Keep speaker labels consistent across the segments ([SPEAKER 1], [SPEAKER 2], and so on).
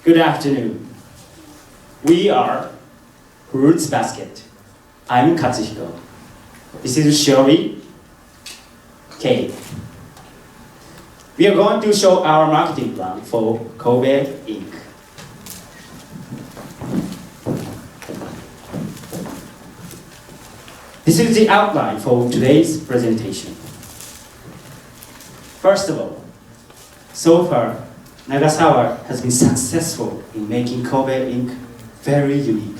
[SPEAKER 1] Good afternoon. We are Fruits Basket. I'm Katsuhiko. This is Shiori, Kei. We are going to show our marketing plan for Kobe Inc. This is the outline for today's presentation. First of all, so far, Nagasawa has been successful in making Kobe Inc. very unique.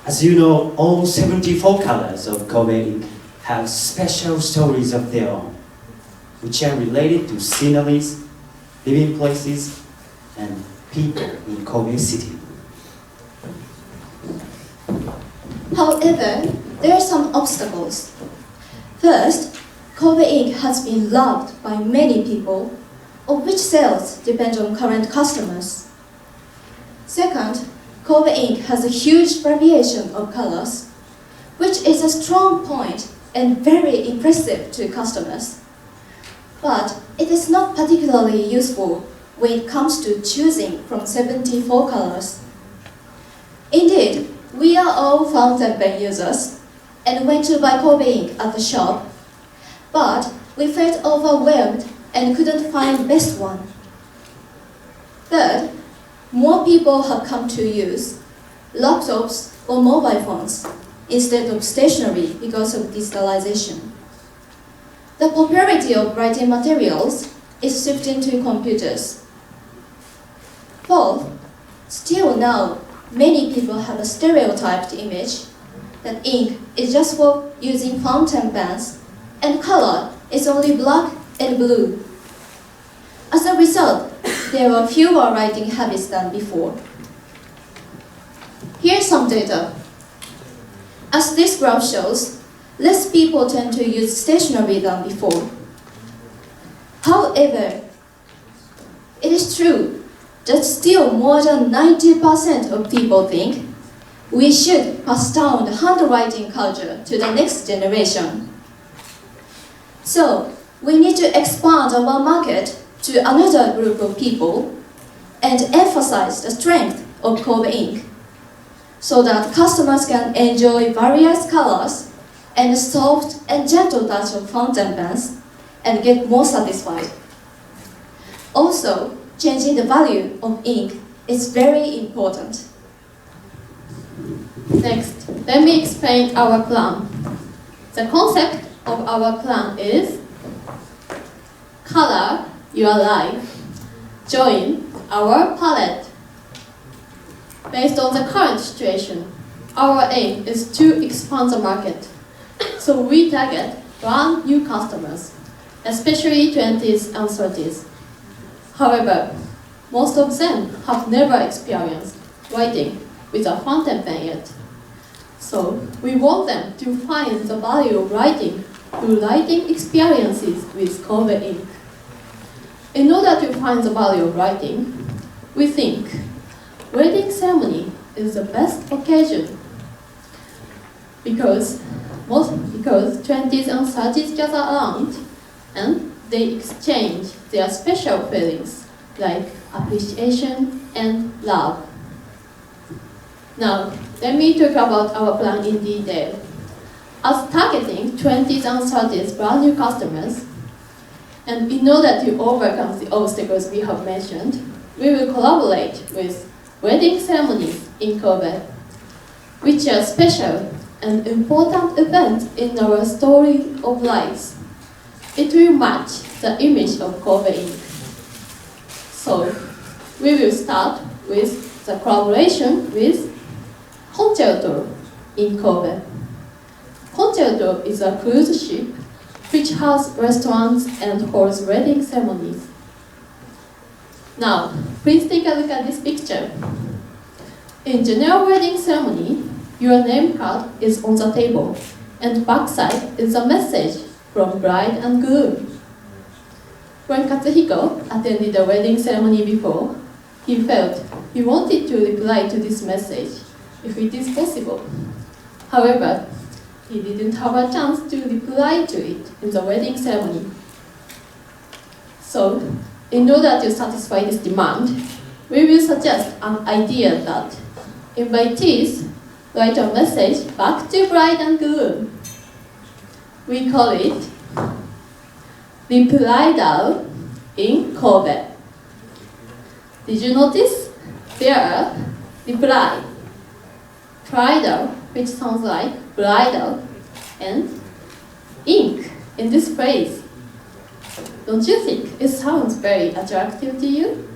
[SPEAKER 1] As you know, all 74 colors of Kobe Inc. have special stories of their own, which are related to sceneries, living places, and people in Kobe City.
[SPEAKER 2] However, there are some obstacles. First, Kobe Inc. has been loved by many people, of which sales depend on current customers. Second, Kobe Inc. has a huge variation of colors, which is a strong point and very impressive to customers. But it is not particularly useful when it comes to choosing from 74 colors. Indeed, we are all fountain pen users and went to buy Kobe Inc. at the shop, but we felt overwhelmed and couldn't find the best one. Third, more people have come to use laptops or mobile phones instead of stationery because of digitalization. The popularity of writing materials is shifting to computers. Fourth, still now, many people have a stereotyped image that ink is just for using fountain pens and color is only black and blue. As a result, there are fewer writing habits than before. Here's some data. As this graph shows, less people tend to use stationery than before. However, it is true that still more than 90% of people think we should pass down the handwriting culture to the next generation. So, we need to expand our market to another group of people and emphasize the strength of Kobe Inc. so that customers can enjoy various colors and soft and gentle touch of fountain pens and get more satisfied. Also, changing the value of ink is very important.
[SPEAKER 3] Next, let me explain our plan. The concept of our plan is color your life. Join our palette. Based on the current situation, our aim is to expand the market. So we target brand new customers, especially 20s and 30s. However, most of them have never experienced writing with a fountain pen yet. So we want them to find the value of writing through writing experiences with Kobe Inc. In order to find the value of writing, we think wedding ceremony is the best occasion because 20s and 30s gather around and they exchange their special feelings like appreciation and love. Now, let me talk about our plan in detail. As targeting 20s and 30s brand new customers, and in order to overcome the obstacles we have mentioned, we will collaborate with wedding ceremonies in Kobe, which are special and important events in our story of lives. It will match the image of Kobe Inc. So, we will start with the collaboration with Concerto in Kobe. Concerto is a cruise ship which has restaurants and holds wedding ceremonies. Now, please take a look at this picture. In general wedding ceremony, your name card is on the table, and backside is a message from bride and groom. When Katsuhiko attended a wedding ceremony before, he felt he wanted to reply to this message if it is possible. However, he didn't have a chance to reply to it in the wedding ceremony. So, in order to satisfy this demand, we will suggest an idea that invitees write a message back to bride and groom. We call it Reply in Kobe. Did you notice? There are reply, bridal, which sounds like bridal, and ink in this phrase. Don't you think it sounds very attractive to you?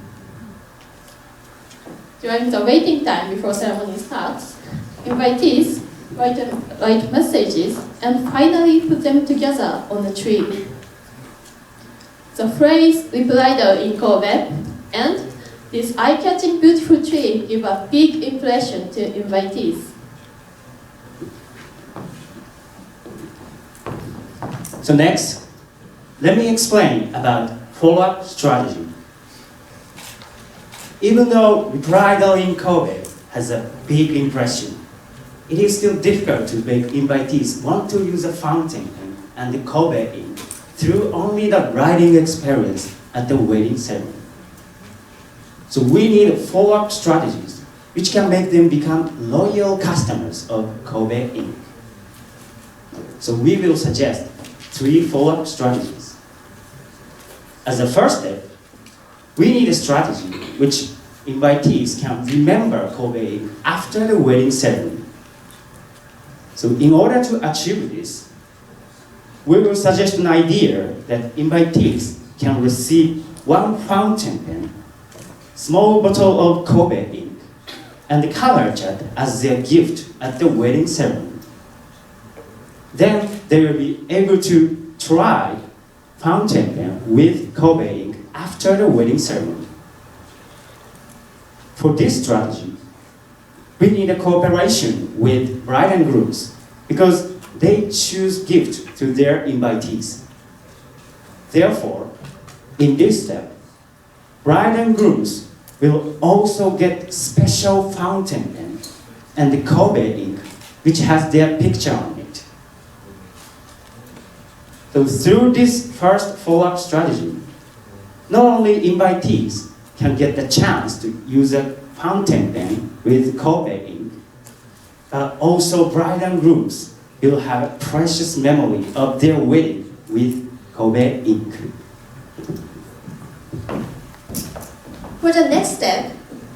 [SPEAKER 3] During the waiting time before ceremony starts, invitees write messages and finally put them together on a tree. The phrase "reply in Kobe" and this eye-catching beautiful tree give a big impression to invitees.
[SPEAKER 1] So next, let me explain about follow-up strategy. Even though bridal in Kobe has a big impression, it is still difficult to make invitees want to use a fountain pen and the Kobe ink through only the writing experience at the wedding ceremony. So we need follow-up strategies which can make them become loyal customers of Kobe ink. So we will suggest 3 follow-up strategies. As a first step, we need a strategy which invitees can remember Kobe ink after the wedding ceremony. So in order to achieve this, we will suggest an idea that invitees can receive 1 fountain pen, small bottle of Kobe ink, and the color chart as their gift at the wedding ceremony. Then they will be able to try fountain pen with Kobe ink after the wedding ceremony. For this strategy, we need a cooperation with bride and grooms because they choose gift to their invitees. Therefore, in this step, bride and grooms will also get special fountain pen and the Kobe ink which has their picture on it. So through this first follow-up strategy, not only invitees can get the chance to use a fountain pen with Kobe ink, but also bride and grooms will have a precious memory of their wedding with Kobe ink.
[SPEAKER 2] For the next step,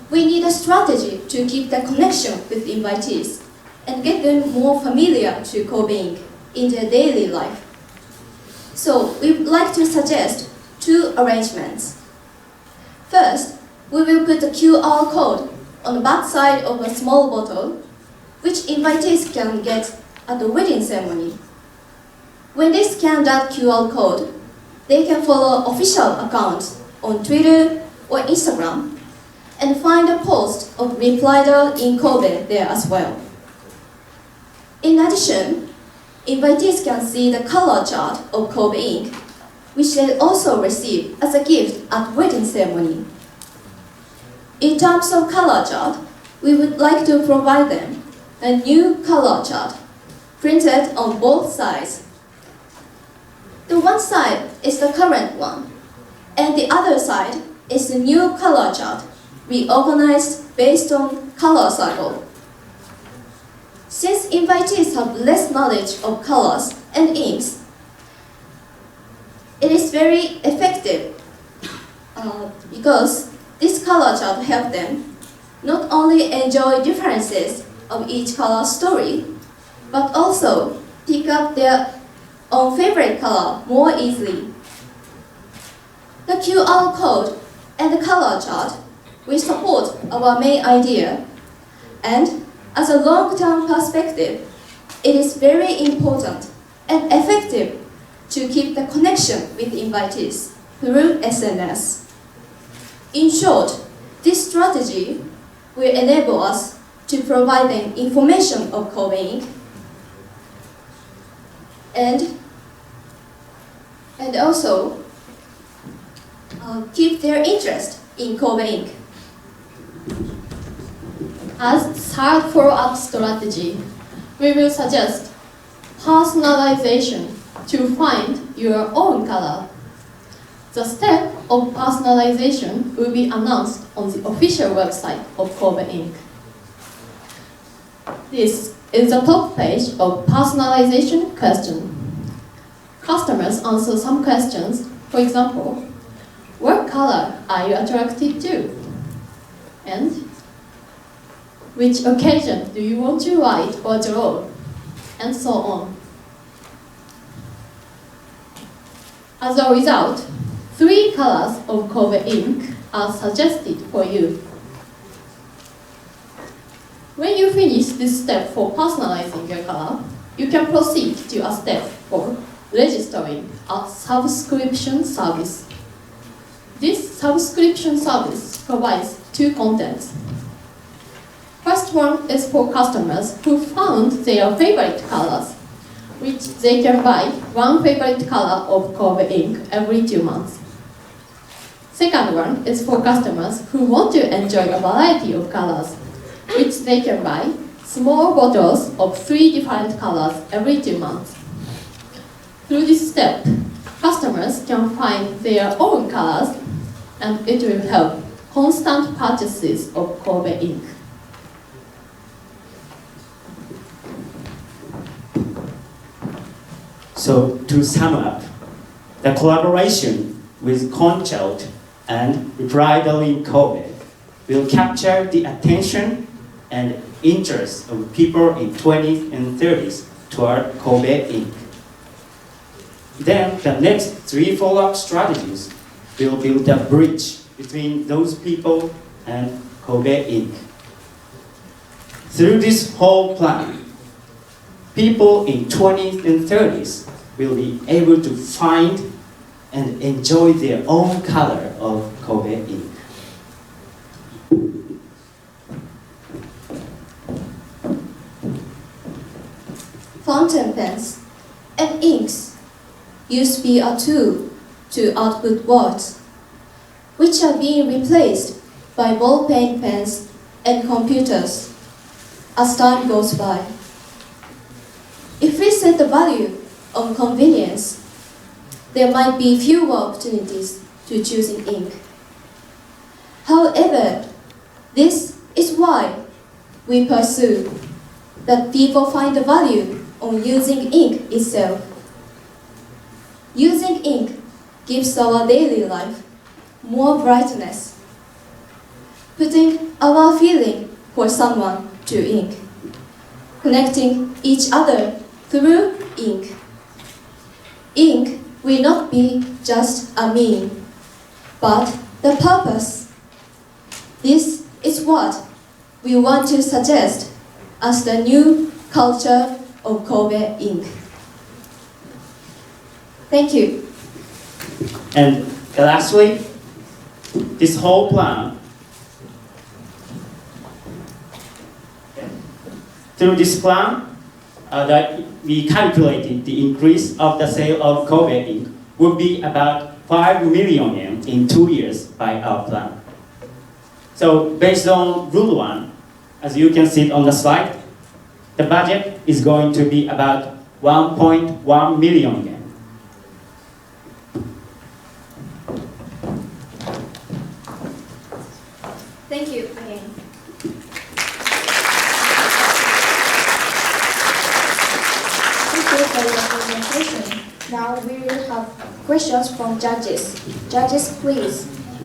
[SPEAKER 2] we need a strategy to keep the connection with invitees and get them more familiar to Kobe ink in their daily life. So we would like to suggest 2 arrangements. First, we will put a QR code on the back side of a small bottle, which invitees can get at the wedding ceremony. When they scan that QR code, they can follow official accounts on Twitter or Instagram and find a post of Reply in Kobe there as well. In addition, invitees can see the color chart of Kobe ink, which they also receive as a gift at wedding ceremony. In terms of color chart, we would like to provide them a new color chart printed on both sides. The one side is the current one, and the other side is the new color chart reorganized based on color cycle. Since invitees have less knowledge of colors and inks, it is very effective because this color chart helps them not only enjoy differences of each color story, but also pick up their own favorite color more easily. The QR code and the color chart will support our main idea, and as a long-term perspective, it is very important and effective to keep the connection with invitees through SNS. In short, this strategy will enable us to provide them information of Kobe ink and also keep their interest in Kobe ink.
[SPEAKER 3] As third follow-up strategy, we will suggest personalization to find your own color. The step of personalization will be announced on the official website of Kobe Inc. This is the top page of personalization question. Customers answer some questions. For example, what color are you attracted to? And which occasion do you want to write or draw? And so on. As a result, 3 colors of Kobe Inc. are suggested for you. When you finish this step for personalizing your color, you can proceed to a step for registering a subscription service. This subscription service provides 2 contents. First one is for customers who found their favorite colors, which they can buy 1 favorite color of Kobe Inc. every 2 months. Second one is for customers who want to enjoy a variety of colors, which they can buy small bottles of 3 different colors every 2 months. Through this step, customers can find their own colors, and it will help constant purchases of Kobe Inc.
[SPEAKER 1] So, to sum up, the collaboration with Conchild and Bridal in Kobe will capture the attention and interest of people in 20s and 30s toward Kobe Inc. Then the next 3 follow-up strategies will build a bridge between those people and Kobe Inc. Through this whole plan, people in 20s and 30s will be able to find and enjoy their own color of Kobe Inc.
[SPEAKER 2] Fountain pens and inks used to be a tool to output words, which are being replaced by ballpoint pens and computers as time goes by. If we set the value on convenience, there might be fewer opportunities to choosing ink. However, this is why we pursue that people find the value on using ink itself. Using ink gives our daily life more brightness, putting our feeling for someone to ink, connecting each other through ink. Ink will not be just a mean, but the purpose. This is what we want to suggest as the new culture of Kobe Inc. Thank you.
[SPEAKER 1] And lastly, this whole plan, through this plan, that we calculated the increase of the sale of Kobe Inc. would be about 5 million yen in 2 years by our plan. So based on Rule 1, as you can see on the slide, the budget is going to be about 1.1 million yen.
[SPEAKER 2] Thank you again. Thank you for your presentation. Now we will have questions from judges. Judges, please.